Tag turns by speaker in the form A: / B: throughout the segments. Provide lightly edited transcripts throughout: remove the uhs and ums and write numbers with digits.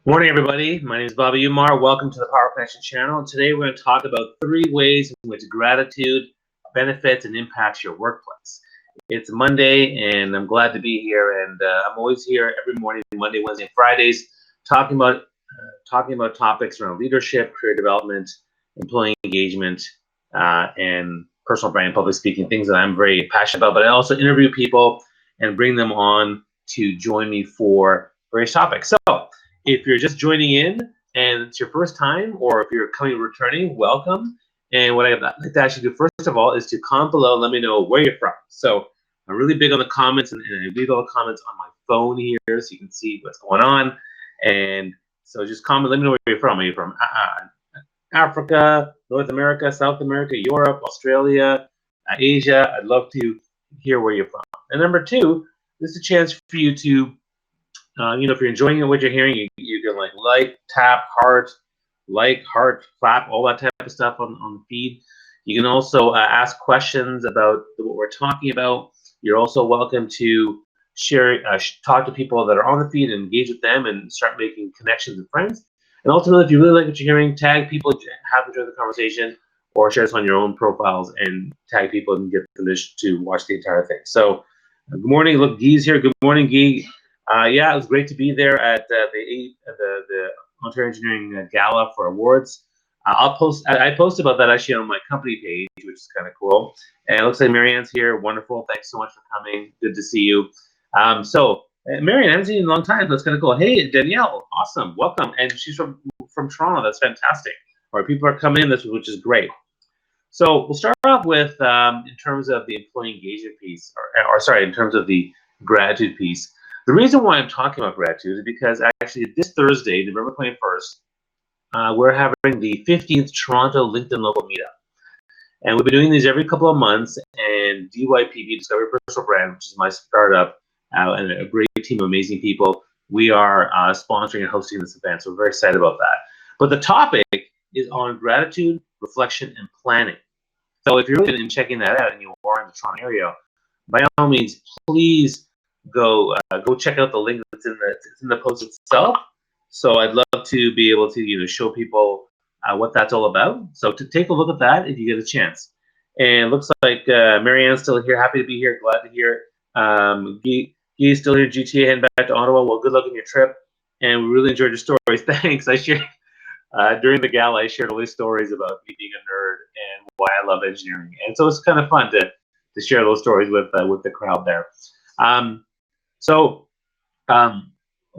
A: Morning, everybody. My name is Bobby Umar. Welcome to the Power Connection channel. Today, we're going to talk about 3 ways in which gratitude benefits and impacts your workplace. It's Monday, and I'm glad to be here. And I'm always here every morning, Monday, Wednesday, and Fridays, talking about topics around leadership, career development, employee engagement, and personal brand, public speaking, things that I'm very passionate about. But I also interview people and bring them on to join me for various topics. So, if you're just joining in and it's your first time, or if you're returning, welcome. And what I'd like to actually do first of all is to comment below and let me know where you're from. So I'm really big on the comments, and I read all the comments on my phone here so you can see what's going on. And so just comment, let me know where you're from. Are you from Africa, North America, South America, Europe, Australia, Asia? I'd love to hear where you're from. And number 2, this is a chance for you to if you're enjoying what you're hearing, you can tap, heart, clap, all that type of stuff on the feed. You can also ask questions about what we're talking about. You're also welcome to share, talk to people that are on the feed and engage with them and start making connections with friends. And ultimately, if you really like what you're hearing, tag people who have enjoyed the conversation, or share this on your own profiles and tag people and get them to watch the entire thing. So, good morning. Look, Guy's here. Good morning, Guy. Yeah, it was great to be there at the Ontario Engineering Gala for awards. I posted about that actually on my company page, which is kind of cool. And it looks like Marianne's here. Wonderful. Thanks so much for coming. Good to see you. Marianne, I haven't seen you in a long time. That's kind of cool. Hey, Danielle. Awesome. Welcome. And she's from Toronto. That's fantastic. All right, people are coming in, which is great. So we'll start off with in terms of the employee engagement piece, in terms of the gratitude piece. The reason why I'm talking about gratitude is because actually this Thursday, November 21st, we're having the 15th Toronto LinkedIn Local Meetup. And we've been doing these every couple of months, and DYPB, Discovery Personal Brand, which is my startup, and a great team of amazing people, we are sponsoring and hosting this event, so we're very excited about that. But the topic is on gratitude, reflection, and planning. So if you're really in checking that out and you are in the Toronto area, by all means, please go check out the link that's in the post itself. So I'd love to be able to show people what that's all about. So to take a look at that if you get a chance. And it looks like Marianne's still here. Happy to be here. Glad to hear it. Guy is still here. GTA heading back to Ottawa. Well, good luck on your trip. And we really enjoyed your stories. Thanks. I shared during the gala. I shared all these stories about me being a nerd and why I love engineering. And so it's kind of fun to share those stories with the crowd there.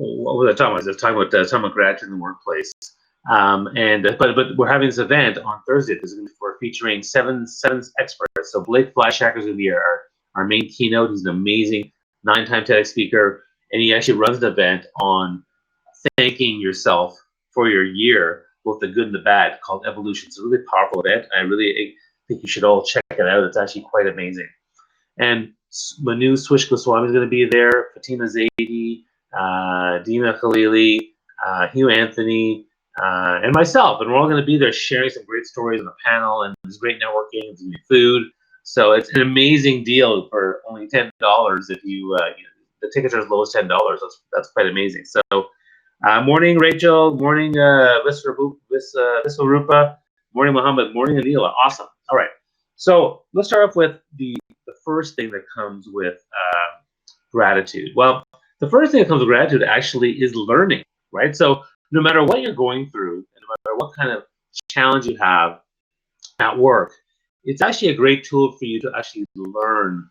A: What was I talking about? I was talking about gratitude in the workplace. But we're having this event on Thursday. We're featuring seven experts. So Blake Fleischacker is going to be our main keynote. He's an amazing 9-time TEDx speaker, and he actually runs an event on thanking yourself for your year, both the good and the bad, called Evolution. It's a really powerful event. I really think you should all check it out. It's actually quite amazing. And Manu Swish Goswami is going to be there, Fatima Zaidi, Dina Khalili, Hugh Anthony, and myself. And we're all going to be there sharing some great stories on the panel, and there's great networking, there's going to be food. So it's an amazing deal for only $10 if the tickets are as low as $10. That's quite amazing. So morning, Rachel. Morning, Viswarupa. Morning, Muhammad. Morning, Anila. Awesome. All right. So let's start off with the first thing that comes with gratitude. Well, the first thing that comes with gratitude actually is learning, right? So no matter what you're going through, and no matter what kind of challenge you have at work, it's actually a great tool for you to actually learn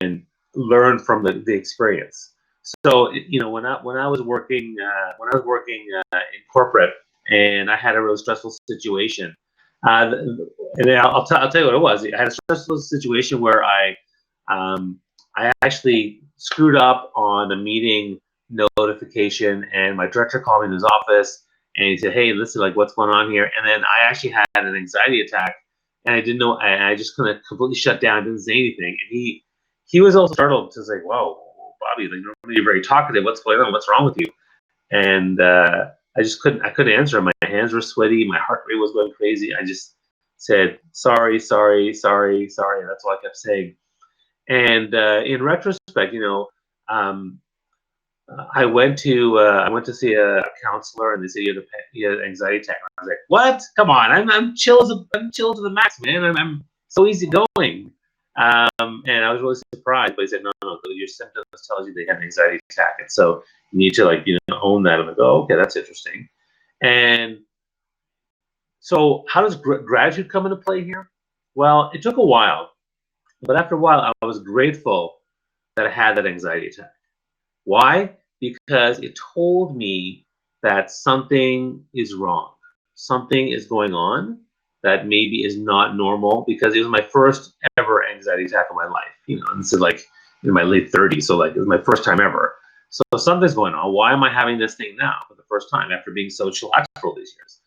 A: and learn from the experience. So when I was working in corporate, and I had a really stressful situation. And I'll tell you what it was. I had a stressful situation where I actually screwed up on a meeting notification, and my director called me in his office, and he said, "Hey, listen, what's going on here?" And then I actually had an anxiety attack, and I didn't know. I just kind of completely shut down, didn't say anything. And he was also startled, just like, "Whoa, Bobby, normally you're very talkative. What's going on? What's wrong with you?" And I couldn't answer him. My hands were sweaty. My heart rate was going crazy. I just said, sorry. That's all I kept saying. And in retrospect, I went to see a counselor, and they said you had anxiety attack. I was like, what? Come on, I'm chill to the max, man. I'm so easygoing. And I was really surprised, but he said, no, your symptoms tells you they have an anxiety attack, and so you need to own that. I'm like, oh, okay, that's interesting. And so, how does gratitude come into play here? Well, it took a while, but after a while, I was grateful that I had that anxiety attack. Why? Because it told me that something is wrong. Something is going on that maybe is not normal, because it was my first ever anxiety attack in my life. And this is like in my late 30s, so like it was my first time ever. So something's going on. Why am I having this thing now for the first time after being so chillaxed for all these years?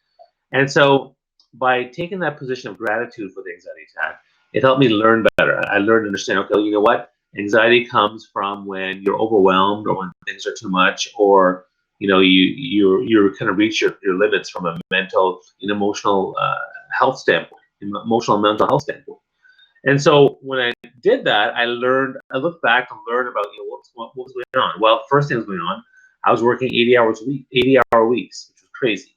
A: And so by taking that position of gratitude for the anxiety attack, it helped me learn better. I learned to understand, okay, you know what? Anxiety comes from when you're overwhelmed, or when things are too much, or you kind of reach your limits from a mental and emotional health standpoint, emotional and mental health standpoint. And so when I did that, I looked back and learned about what was going on. Well, first thing that was going on, I was working 80-hour weeks, which was crazy.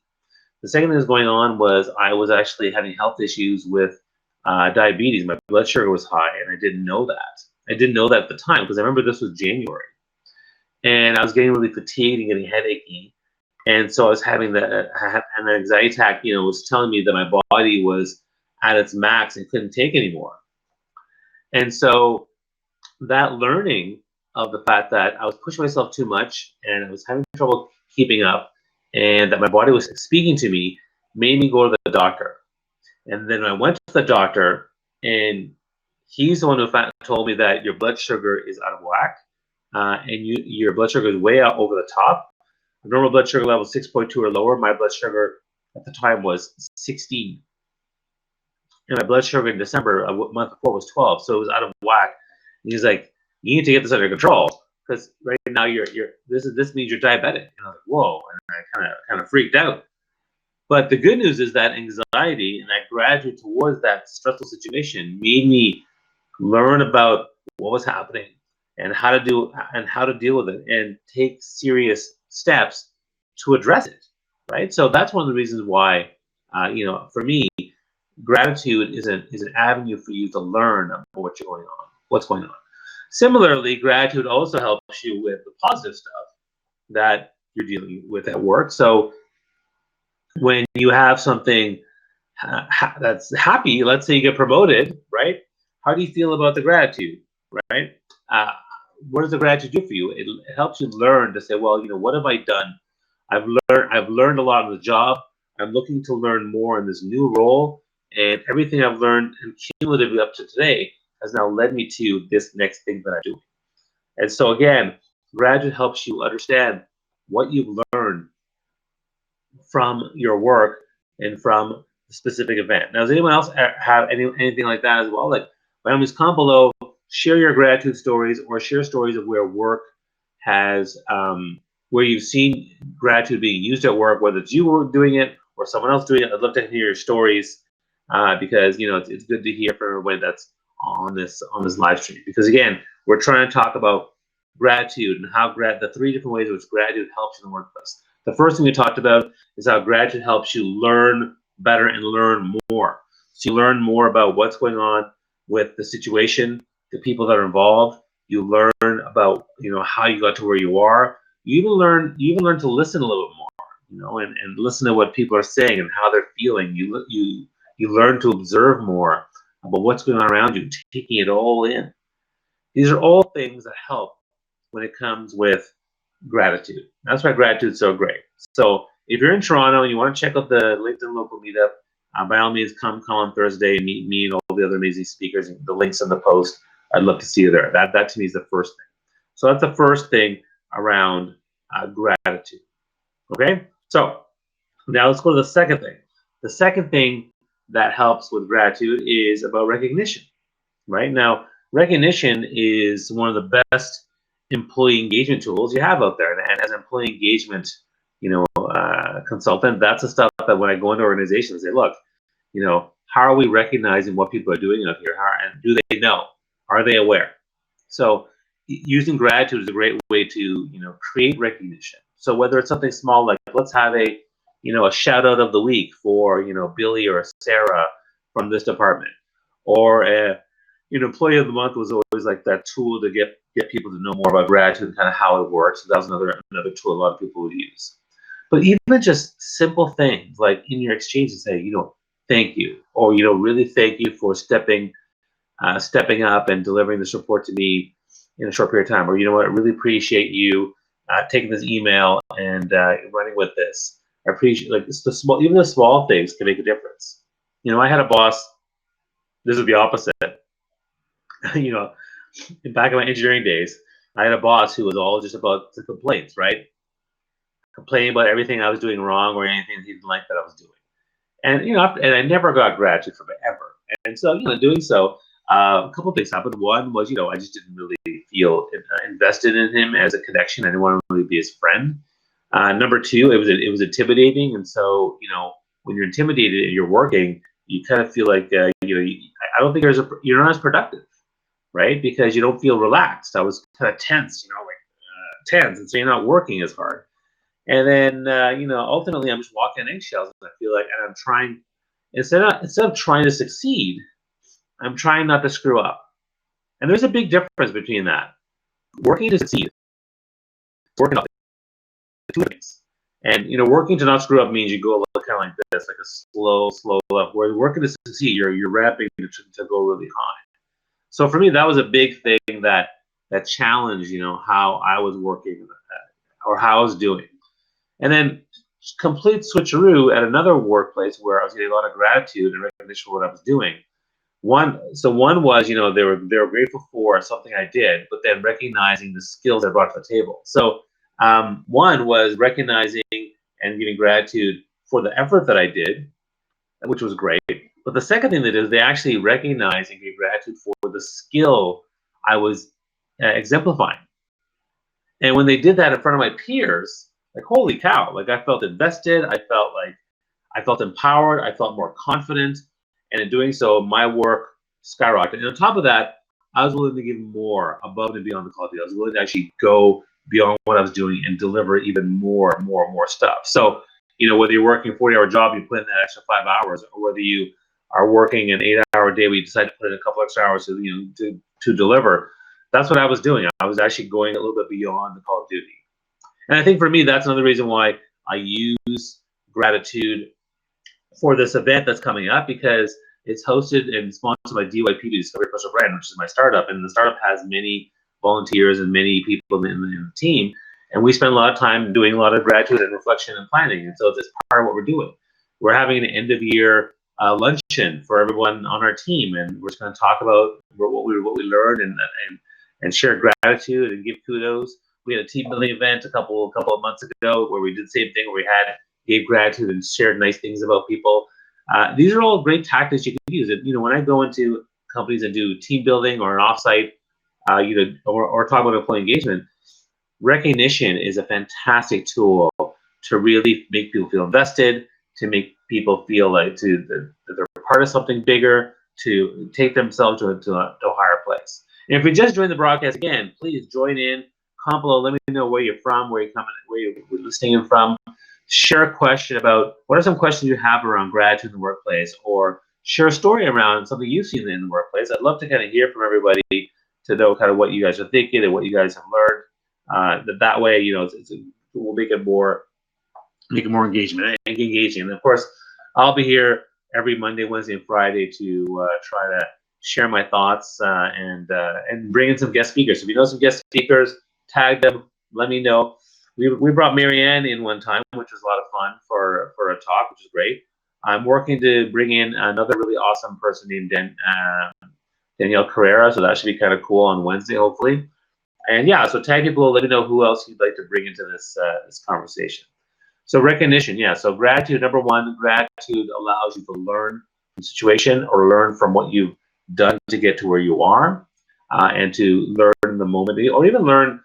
A: The second thing that was going on was I was actually having health issues with diabetes. My blood sugar was high, and I didn't know that. I didn't know that at the time, because I remember this was January, and I was getting really fatigued and getting headachy, and so I was having an anxiety attack. Was telling me that my body was at its max and couldn't take anymore. And so that learning of the fact that I was pushing myself too much and I was having trouble keeping up, and that my body was speaking to me, made me go to the doctor. And then I went to the doctor, and he's the one who told me that your blood sugar is out of whack, and your blood sugar is way out over the top. The normal blood sugar level is 6.2 or lower. My blood sugar at the time was 16. And my blood sugar in December, a month before, was 12, so it was out of whack. And he's like, you need to get this under control, because right now this means you're diabetic. And I was like, whoa, and I kind of freaked out. But the good news is that anxiety and that gratitude towards that stressful situation made me learn about what was happening and how to deal with it, and take serious steps to address it. Right. So that's one of the reasons why, for me, gratitude is an avenue for you to learn about what's going on. Similarly, gratitude also helps you with the positive stuff that you're dealing with at work. So when you have something that's happy, let's say you get promoted, right? How do you feel about the gratitude, right? What does the gratitude do for you? It helps you learn to say, well, what have I done? I've learned a lot on the job. I'm looking to learn more in this new role, and everything I've learned and cumulatively up to today has now led me to this next thing that I'm doing. And so again, gratitude helps you understand what you've learned from your work and from the specific event. Now, does anyone else have anything like that as well? Like, by all means, comment below, share your gratitude stories, or share stories of where work has, where you've seen gratitude being used at work, whether it's you doing it or someone else doing it. I'd love to hear your stories, because it's good to hear from everybody that's on this live stream. Because again, we're trying to talk about gratitude and how the three different ways in which gratitude helps in the workplace. The first thing we talked about is how gratitude helps you learn better and learn more. So you learn more about what's going on with the situation, the people that are involved. You learn about how you got to where you are. You even learn to listen a little bit more, and listen to what people are saying and how they're feeling. You learn to observe more about what's going on around you, taking it all in. These are all things that help when it comes with gratitude. That's why gratitude is so great. So if you're in Toronto and you want to check out the LinkedIn local meetup, by all means, come on Thursday and meet me and all the other amazing speakers. The link's in the post. I'd love to see you there. That to me is the first thing. So that's the first thing around gratitude. Okay. So now let's go to the second thing. The second thing that helps with gratitude is about recognition. Right now, recognition is one of the best employee engagement tools you have out there. And as an employee engagement, consultant, that's the stuff that when I go into organizations, I say, look, how are we recognizing what people are doing out here? And do they know? Are they aware? So using gratitude is a great way to create recognition. So whether it's something small like let's have a shout out of the week for Billy or Sarah from this department, or a employee of the month was always like that tool to get people to know more about gratitude and kind of how it works. So that was another tool a lot of people would use. But even just simple things like in your exchange to say thank you, or really thank you for stepping up and delivering this report to me in a short period of time, or what, I really appreciate you taking this email and running with this. I appreciate even the small things can make a difference. I had a boss. This is the opposite. Back in my engineering days, I had a boss who was all just about the complaints, right? Complaining about everything I was doing wrong or anything he didn't like that I was doing. And and I never got gratitude from it ever. And so doing so, a couple of things happened. One was I just didn't really feel invested in him as a connection. I didn't want to really be his friend. Number two, it was intimidating, and so when you're intimidated and you're working, you kind of feel like I don't think you're not as productive, right? Because you don't feel relaxed. I was kind of tense, tense, and so you're not working as hard. And then ultimately, I'm just walking on eggshells, and I feel like, and I'm trying instead of trying to succeed, I'm trying not to screw up. And there's a big difference between that. Working to succeed, working on two things. And working to not screw up means you go kind of like this, like a slow up. Where working to succeed, you're ramping to go really high. So for me, that was a big thing that challenged, how I was working or how I was doing. And then complete switcheroo at another workplace where I was getting a lot of gratitude and recognition for what I was doing. One was, they were grateful for something I did, but then recognizing the skills I brought to the table. So one was recognizing and giving gratitude for the effort that I did, which was great. But the second thing they did is they actually recognized and gave gratitude for the skill I was exemplifying. And when they did that in front of my peers, like, holy cow, like I felt invested, I felt empowered, I felt more confident. And in doing so, my work skyrocketed. And on top of that, I was willing to give more above and beyond the quality. I was willing to actually go beyond what I was doing and deliver even more stuff. So, whether you're working a 40-hour job, you put in that extra 5 hours, or whether you are working an 8-hour day, where you decide to put in a couple extra hours to deliver. That's what I was doing. I was actually going a little bit beyond the call of duty. And I think for me, that's another reason why I use gratitude for this event that's coming up, because it's hosted and sponsored by DYP, Discovery Personal Brand, which is my startup. And the startup has many volunteers and many people in the team. And we spend a lot of time doing a lot of gratitude and reflection and planning. And so it's part of what we're doing. We're having an end-of-year luncheon for everyone on our team, and we're just going to talk about what we learned and share gratitude and give kudos. We had a team building event a couple of months ago where we did the same thing, where we gave gratitude and shared nice things about people. These are all great tactics you can use. And when I go into companies and do team building or an offsite, or talk about employee engagement, recognition is a fantastic tool to really make people feel invested, to make people feel like that they're part of something bigger, to take themselves to a higher place. And if you just joined the broadcast, again, please join in. Comment below. Let me know where you're from, where you're coming, where you're listening in from. Share a question about what are some questions you have around gratitude in the workplace, or share a story around something you've seen in the workplace. I'd love to kind of hear from everybody to know kind of what you guys are thinking and what you guys have learned. That way, we'll make it more engaging. And of course, I'll be here every Monday, Wednesday, and Friday to try to share my thoughts and bring in some guest speakers. So if you know some guest speakers, tag them. Let me know. We brought Marianne in one time, which was a lot of fun for a talk, which is great. I'm working to bring in another really awesome person named Danielle Carrera, so that should be kind of cool on Wednesday, hopefully. And yeah, so tag people. Let me know who else you'd like to bring into this conversation. So recognition, yeah. So gratitude, number one, gratitude allows you to learn from the situation or learn from what you've done to get to where you are, and to learn in the moment, or even learn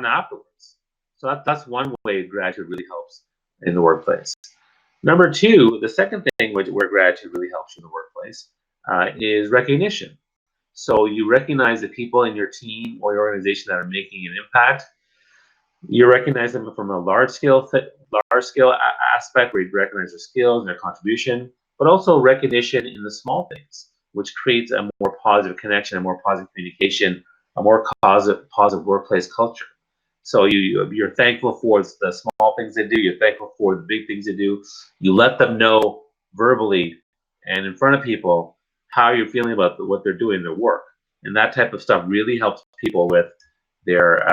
A: afterwards. So that's one way gratitude really helps in the workplace. Number two, the second thing where gratitude really helps you in the workplace is recognition. So you recognize the people in your team or your organization that are making an impact. You recognize them from a large scale aspect where you recognize their skills and their contribution, but also recognition in the small things, which creates a more positive connection, a more positive communication, a more positive workplace culture. So you're thankful for the small things they do. You're thankful for the big things they do. You let them know verbally and in front of people how you're feeling about what they're doing in their work, and that type of stuff really helps people with their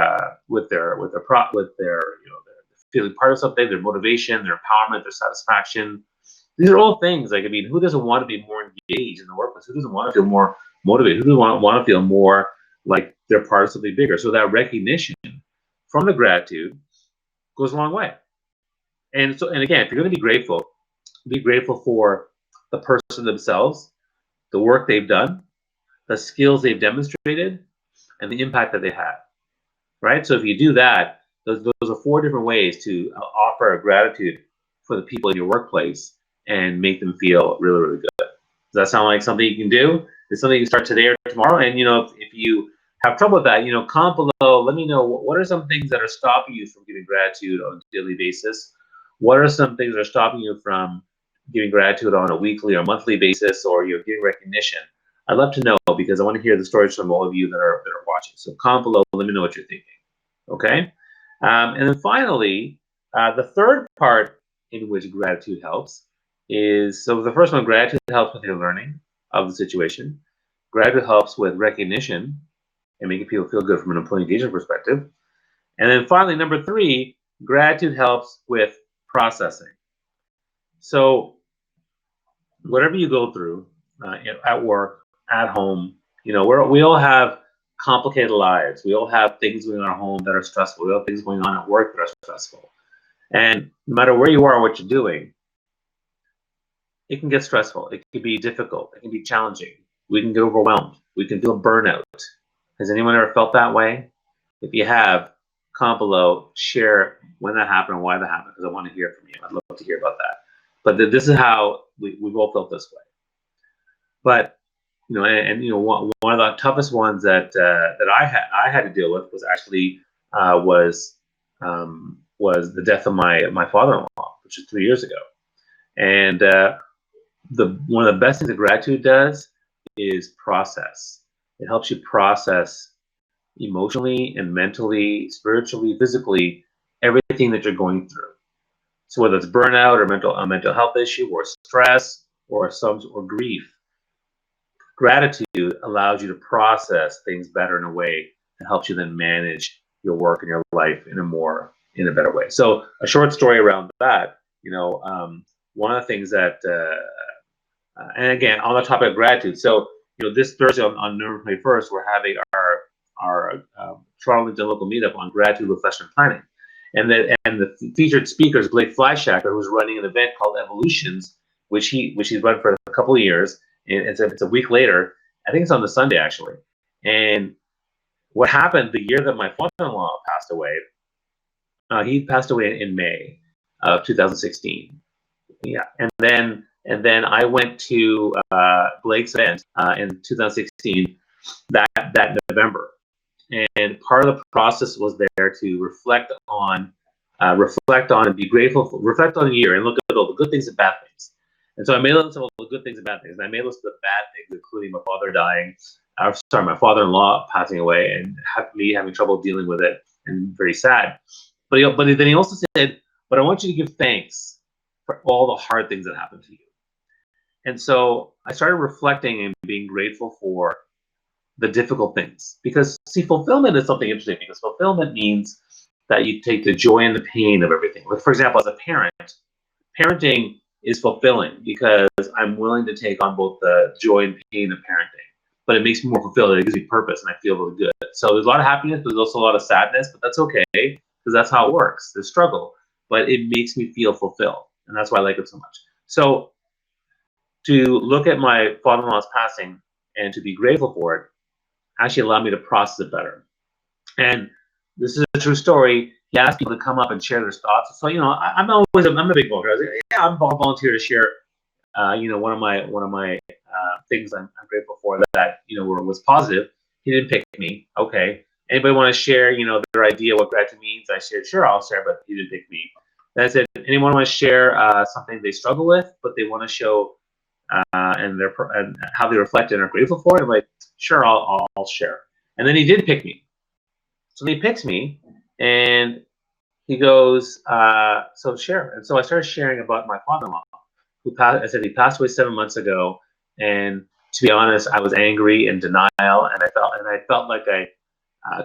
A: feeling part of something, their motivation, their empowerment, their satisfaction. These are all things like, I mean, who doesn't want to be more engaged in the workplace? Who doesn't want to feel more motivated? Who doesn't want to feel more like they're part of something bigger? So that recognition from the gratitude goes a long way. And again, if you're going to be grateful for the person themselves, the work they've done, the skills they've demonstrated, and the impact that they had. Right? So if you do that, those are 4 different ways to offer gratitude for the people in your workplace and make them feel really, really good. Does that sound like something you can do? It's something you can start today or tomorrow. And if you have trouble with that, comment below. Let me know what are some things that are stopping you from giving gratitude on a daily basis. What are some things that are stopping you from giving gratitude on a weekly or monthly basis, or giving recognition? I'd love to know, because I want to hear the stories from all of you that are watching. So comment below. Let me know what you're thinking. Okay, and then finally, the third part in which gratitude helps is, so the first one, gratitude helps with your learning of the situation. Gratitude helps with recognition and making people feel good from an employee engagement perspective. And then finally, number 3, gratitude helps with processing. So whatever you go through at work, at home, we all have complicated lives. We all have things going on at home that are stressful. We all have things going on at work that are stressful. And no matter where you are or what you're doing, it can get stressful. It can be difficult. It can be challenging. We can get overwhelmed. We can feel burnout. Has anyone ever felt that way? If you have, comment below, share when that happened and why that happened, because I want to hear from you. I'd love to hear about that. But this is how we've all felt this way. But one of the toughest ones that I had to deal with was actually was the death of my father-in-law, which was 3 years ago. And one of the best things that gratitude does is process. It helps you process emotionally and mentally, spiritually, physically, everything that you're going through. So whether it's burnout or a mental health issue, or stress, or grief, gratitude allows you to process things better in a way that helps you then manage your work and your life in a better way. So a short story around that, one of the things that, and again, on the topic of gratitude. So, this Thursday on November 21st, we're having our Toronto LinkedIn local meetup on gratitude, reflection, and planning. And the featured speaker is Blake Flyshacker, who's running an event called Evolutions, which he's run for a couple of years. And it's a week later. I think it's on the Sunday, actually. And what happened the year that my father-in-law passed away, he passed away in May of 2016. Yeah, and then I went to Blake's event in 2016 that November, and part of the process was there to reflect on and be grateful for, reflect on the year and look at all the good things and bad things. And so I made a list of all the good things and bad things. And I made a list of the bad things, including my father dying, my father-in-law passing away, and me having trouble dealing with it, and very sad. But then he also said, but I want you to give thanks for all the hard things that happened to you. And so I started reflecting and being grateful for the difficult things. Because, see, fulfillment is something interesting, because fulfillment means that you take the joy and the pain of everything. Like, for example, as a parent, parenting is fulfilling because I'm willing to take on both the joy and pain of parenting. But it makes me more fulfilled. It gives me purpose, and I feel really good. So there's a lot of happiness, but there's also a lot of sadness, but that's okay, because that's how it works. There's struggle, but it makes me feel fulfilled, and that's why I like it so much. So to look at my father-in-law's passing and to be grateful for it actually allowed me to process it better. And this is a true story. He asked people to come up and share their thoughts. So, I'm a big volunteer. I was like, yeah, I'm a volunteer to share, one of my things I'm grateful for that was positive. He didn't pick me. Okay. Anybody want to share, their idea what gratitude means? I shared, sure, I'll share, but he didn't pick me. Then I said, anyone want to share something they struggle with, but they want to show and how they reflect and are grateful for it? I'm like, sure, I'll share. And then he did pick me. So he picks me, and he goes, so share. And so I started sharing about my father-in-law, who passed. I said he passed away 7 months ago, and to be honest, I was angry and denial, and I felt like I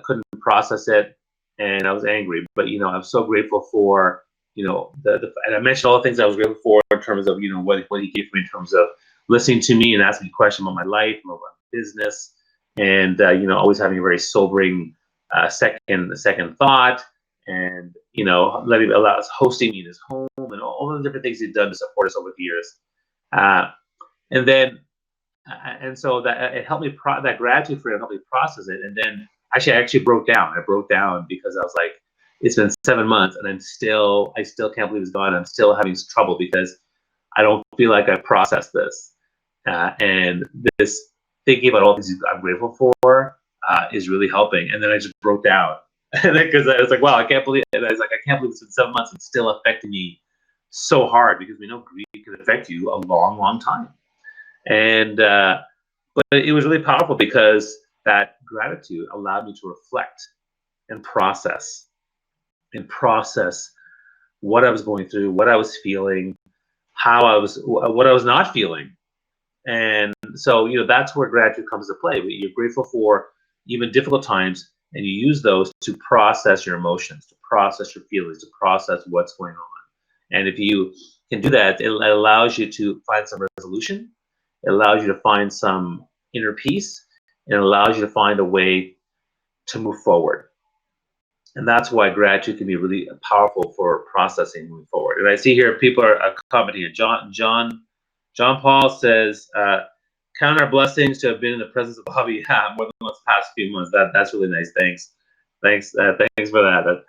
A: couldn't process it, and I was angry. But I'm so grateful for and I mentioned all the things I was grateful for in terms of what he gave me in terms of listening to me and asking me questions about my life, about my business, and always having a very sobering second thought, and allow us hosting me in his home, and all the different things he's done to support us over the years, and so that it helped me that gratitude for it helped me process it. And then I actually broke down. I broke down because I was like, it's been 7 months, and I still can't believe it's gone. I'm still having trouble because I don't feel like I've processed this, and this thinking about all things I'm grateful for is really helping. And then I just broke down because I was like, wow, I can't believe it. And I was like, I can't believe it's been 7 months and still affecting me so hard, because we know grief can affect you a long, long time. And but it was really powerful because that gratitude allowed me to reflect and process what I was going through, what I was feeling, what I was not feeling. And so, that's where gratitude comes into play. You're grateful for even difficult times, and you use those to process your emotions, to process your feelings, to process what's going on. And if you can do that, it allows you to find some resolution. It allows you to find some inner peace. It allows you to find a way to move forward. And that's why gratitude can be really powerful for processing moving forward. And I see here people are commenting. John Paul says, count our blessings to have been in the presence of Bobby more than once past few months. That's really nice. Thanks for that.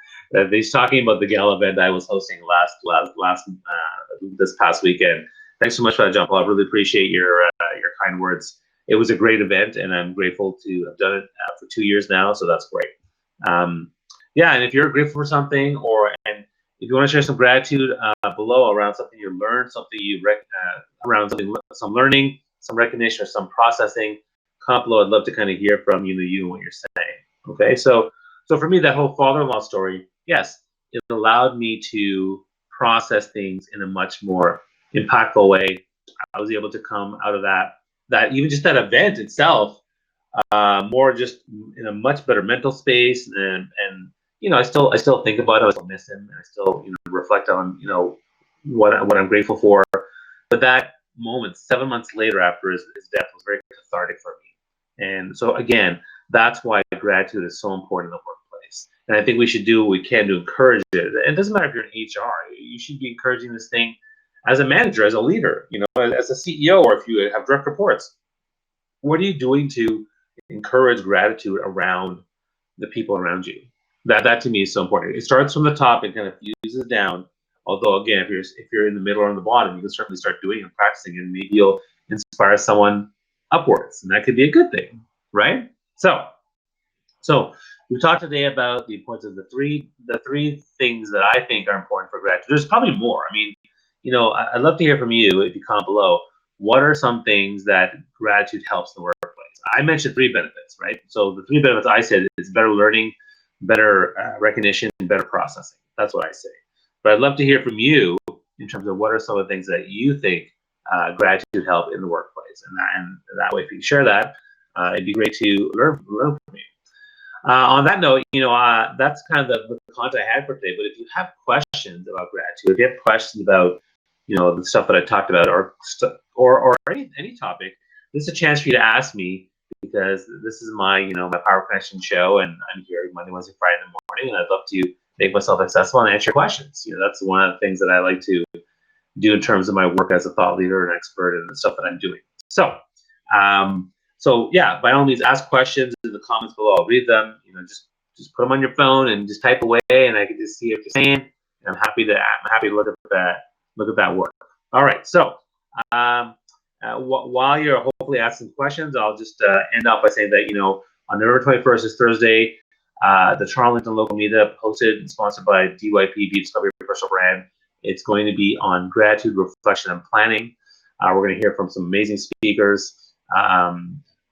A: He's talking about the gala event I was hosting this past weekend. Thanks so much for that, John Paul. I really appreciate your kind words. It was a great event, and I'm grateful to have done it for 2 years now. So that's great. Yeah, and if you're grateful for something, and if you want to share some gratitude below around something you learned, something around some learning, some recognition, or some processing, comment below. I'd love to kind of hear from you and what you're saying. Okay, so for me, that whole father-in-law story, yes, it allowed me to process things in a much more impactful way. I was able to come out of that even just that event itself, more just in a much better mental space, and I still think about it. I still miss him, and I still reflect on what I'm grateful for. But that moment, 7 months later after his death, was very cathartic for me. And so again, that's why gratitude is so important in the workplace. And I think we should do what we can to encourage it. And it doesn't matter if you're in HR; you should be encouraging this thing as a manager, as a leader, as a CEO, or if you have direct reports. What are you doing to encourage gratitude around the people around you? That to me is so important. It starts from the top and kind of fuses down. Although again, if you're in the middle or on the bottom, you can certainly start doing and practicing, and maybe you'll inspire someone upwards, and that could be a good thing, right? So we talked today about the importance of the three things that I think are important for gratitude. There's probably more. I mean, I'd love to hear from you if you comment below. What are some things that gratitude helps in the workplace? I mentioned 3 benefits, right? So the 3 benefits I said is better learning, better recognition, and better processing. That's what I say. But I'd love to hear from you in terms of what are some of the things that you think gratitude help in the workplace. And that way, if you share that, it'd be great to learn from you. On that note, that's kind of the content I had for today. But if you have questions about gratitude, if you have questions about the stuff that I talked about, or any topic, this is a chance for you to ask me, because this is my my Power Connection show, and I'm here Monday, Wednesday, Friday in the morning, and I'd love to make myself accessible and answer your questions. That's one of the things that I like to do in terms of my work as a thought leader and expert and the stuff that I'm doing. So, yeah, by all means, ask questions in the comments below. I'll read them. Just put them on your phone and just type away, and I can just see what you're saying. And I'm happy to look at that work. All right. So, while you're hopefully asking questions, I'll just end up by saying that, on November 21st is Thursday, the Toronto Local Meetup, hosted and sponsored by DYP, Be Discovery Personal Brand. It's going to be on gratitude, reflection, and planning. We're going to hear from some amazing speakers.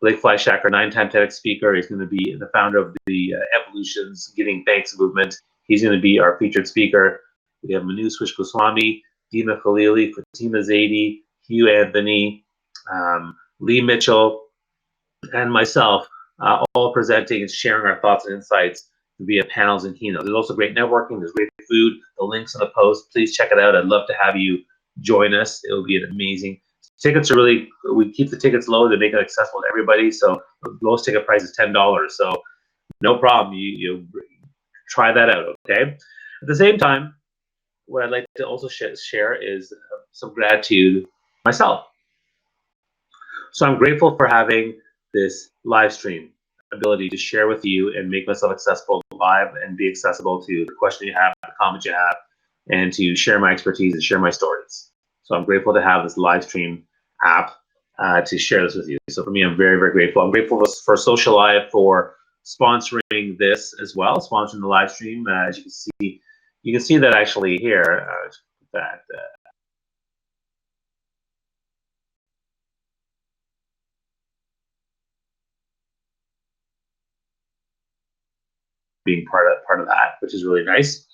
A: Blake Fleischacker, 9-time TEDx speaker. He's going to be the founder of the Evolutions Giving Thanks movement. He's going to be our featured speaker. We have Manu Swish Goswami, Dima Khalili, Fatima Zaidi, Hugh Anthony, Lee Mitchell, and myself, all presenting and sharing our thoughts and insights via panels and keynotes. There's also great networking. There's great food. The link's in the post. Please check it out. I'd love to have you join us. It will be an amazing. Tickets are we keep the tickets low to make it accessible to everybody. So the lowest ticket price is $10. So no problem. You try that out, okay? At the same time, what I'd like to also share is some gratitude myself. So I'm grateful for having this live stream ability to share with you and make myself accessible live and be accessible to the question you have, the comment you have, and to share my expertise and share my stories. So I'm grateful to have this live stream app to share this with you. So for me, I'm very, very grateful. I'm grateful for Social Live for sponsoring this as well, sponsoring the live stream. As you can see that actually here. Being part of that, which is really nice.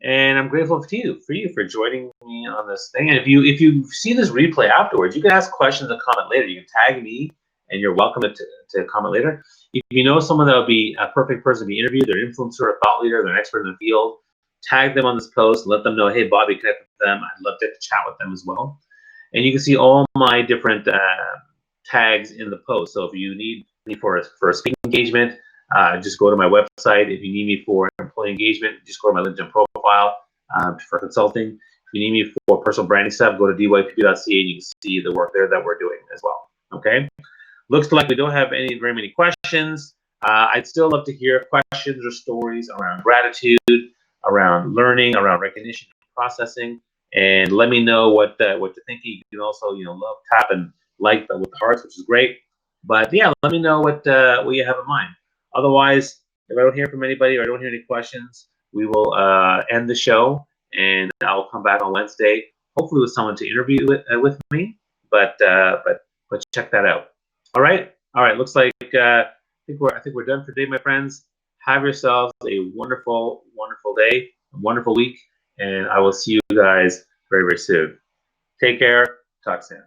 A: And I'm grateful for you for joining me on this thing. And if you see this replay afterwards, you can ask questions and comment later. You can tag me, and you're welcome to comment later. If you know someone that would be a perfect person to be interviewed, they're an influencer, a thought leader, they're an expert in the field, tag them on this post and let them know, hey, Bobby, connect with them. I'd love to chat with them as well. And you can see all my different tags in the post. So if you need me for a speaking engagement, just go to my website. If you need me for employee engagement, just go to my LinkedIn profile for consulting. If you need me for personal branding stuff, go to dypp.ca and you can see the work there that we're doing as well. Okay. Looks like we don't have very many questions. I'd still love to hear questions or stories around gratitude, around learning, around recognition and processing, and let me know what you're thinking. You can also love tap and like with the hearts, which is great. But yeah, let me know what you have in mind. Otherwise, if I don't hear from anybody or I don't hear any questions, we will end the show, and I'll come back on Wednesday, hopefully with someone to interview with me. But check that out. All right. Looks like I think we're done for today, my friends. Have yourselves a wonderful, wonderful day, a wonderful week, and I will see you guys very, very soon. Take care. Talk soon.